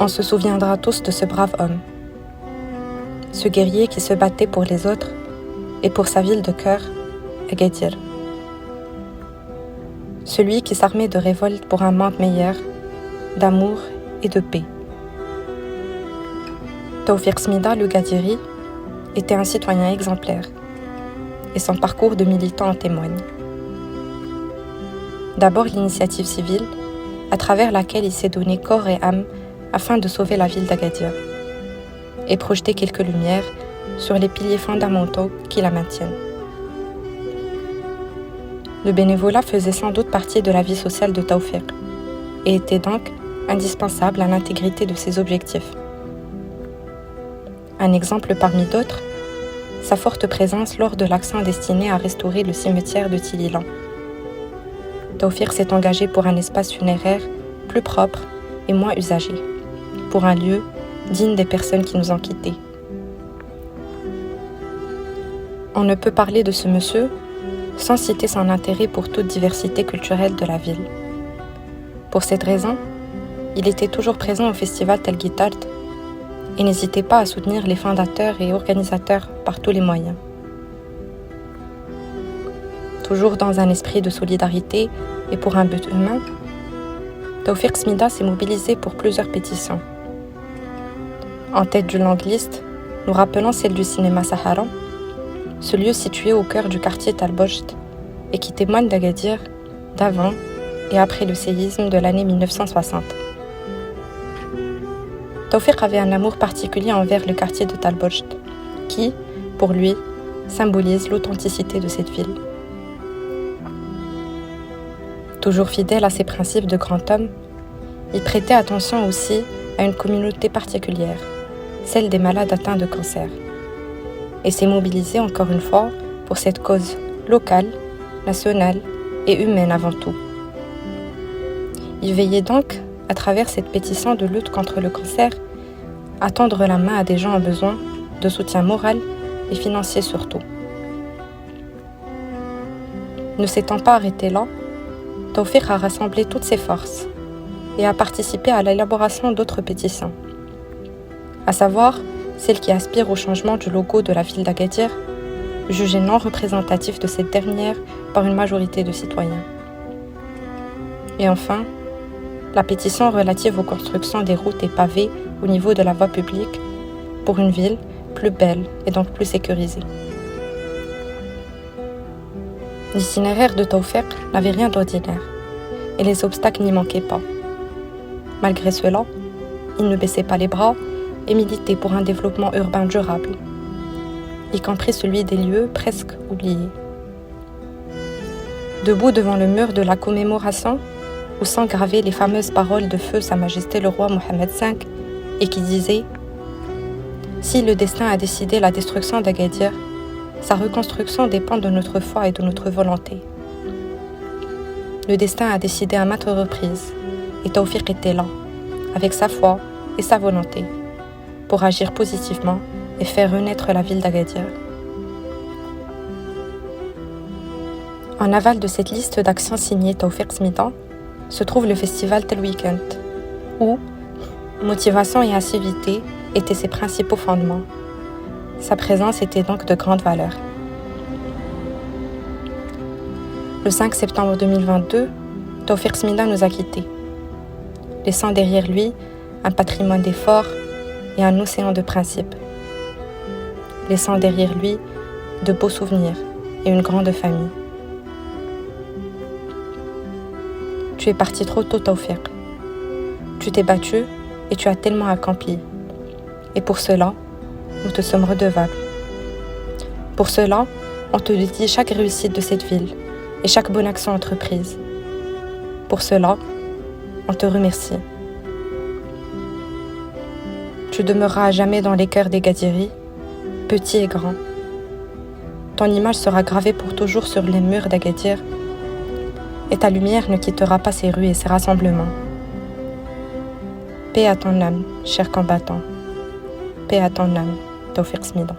On se souviendra tous de ce brave homme, ce guerrier qui se battait pour les autres et pour sa ville de cœur, Agadir. Celui qui s'armait de révolte pour un monde meilleur, d'amour et de paix. Tawfiq Smida, le Gadiri, était un citoyen exemplaire, et son parcours de militant en témoigne. D'abord l'initiative civile, à travers laquelle il s'est donné corps et âme afin de sauver la ville d'Agadir, et projeter quelques lumières sur les piliers fondamentaux qui la maintiennent. Le bénévolat faisait sans doute partie de la vie sociale de Tawfiq, et était donc indispensable à l'intégrité de ses objectifs. Un exemple parmi d'autres, sa forte présence lors de l'action destiné à restaurer le cimetière de Tililan. Tawfiq s'est engagé pour un espace funéraire plus propre et moins usagé, pour un lieu digne des personnes qui nous ont quittés. On ne peut parler de ce monsieur sans citer son intérêt pour toute diversité culturelle de la ville. Pour cette raison, il était toujours présent au festival Tel Guitard et n'hésitait pas à soutenir les fondateurs et organisateurs par tous les moyens. Toujours dans un esprit de solidarité et pour un but humain, Tawfiq Smida s'est mobilisé pour plusieurs pétitions. En tête d'une longue liste, nous rappelons celle du cinéma Sahara, ce lieu situé au cœur du quartier Tal Bojt et qui témoigne d'Agadir d'avant et après le séisme de l'année 1960. Tawfiq avait un amour particulier envers le quartier de Tal Bojt, qui, pour lui, symbolise l'authenticité de cette ville. Toujours fidèle à ses principes de grand homme, il prêtait attention aussi à une communauté particulière, celle des malades atteints de cancer, et s'est mobilisé encore une fois pour cette cause locale, nationale et humaine avant tout. Il veillait donc, à travers cette pétition de lutte contre le cancer, à tendre la main à des gens en besoin de soutien moral et financier surtout. Ne s'étant pas arrêté là, Tawfiq a rassemblé toutes ses forces et a participé à l'élaboration d'autres pétitions, à savoir celle qui aspire au changement du logo de la ville d'Agadir, jugé non représentatif de cette dernière par une majorité de citoyens. Et enfin, la pétition relative aux constructions des routes et pavés au niveau de la voie publique pour une ville plus belle et donc plus sécurisée. L'itinéraire de Tawfiq n'avait rien d'ordinaire et les obstacles n'y manquaient pas. Malgré cela, il ne baissait pas les bras et militait pour un développement urbain durable, y compris celui des lieux presque oubliés. Debout devant le mur de la commémoration, où sont gravées les fameuses paroles de feu Sa Majesté le roi Mohammed V, et qui disaient « Si le destin a décidé la destruction d'Agadir, sa reconstruction dépend de notre foi et de notre volonté. Le destin a décidé à maintes reprises, et Tawfiq était là, avec sa foi et sa volonté, pour agir positivement et faire renaître la ville d'Agadir. » En aval de cette liste d'actions signées Tawfiq Smida se trouve le festival Tel Weekend, où motivation et assiduité étaient ses principaux fondements. Sa présence était donc de grande valeur. Le 5 septembre 2022, Tawfiq Smida nous a quittés, laissant derrière lui un patrimoine d'efforts et un océan de principes, laissant derrière lui de beaux souvenirs et une grande famille. Tu es parti trop tôt, Tawfiq. Tu t'es battu et tu as tellement accompli. Et pour cela, nous te sommes redevables. Pour cela, on te dédie chaque réussite de cette ville et chaque bonne action entreprise. Pour cela, on te remercie. Tu demeureras à jamais dans les cœurs des Gadiris, petits et grands. Ton image sera gravée pour toujours sur les murs d'Agadir et ta lumière ne quittera pas ces rues et ces rassemblements. Paix à ton âme, cher combattant. Paix à ton âme, Tawfiq Smida.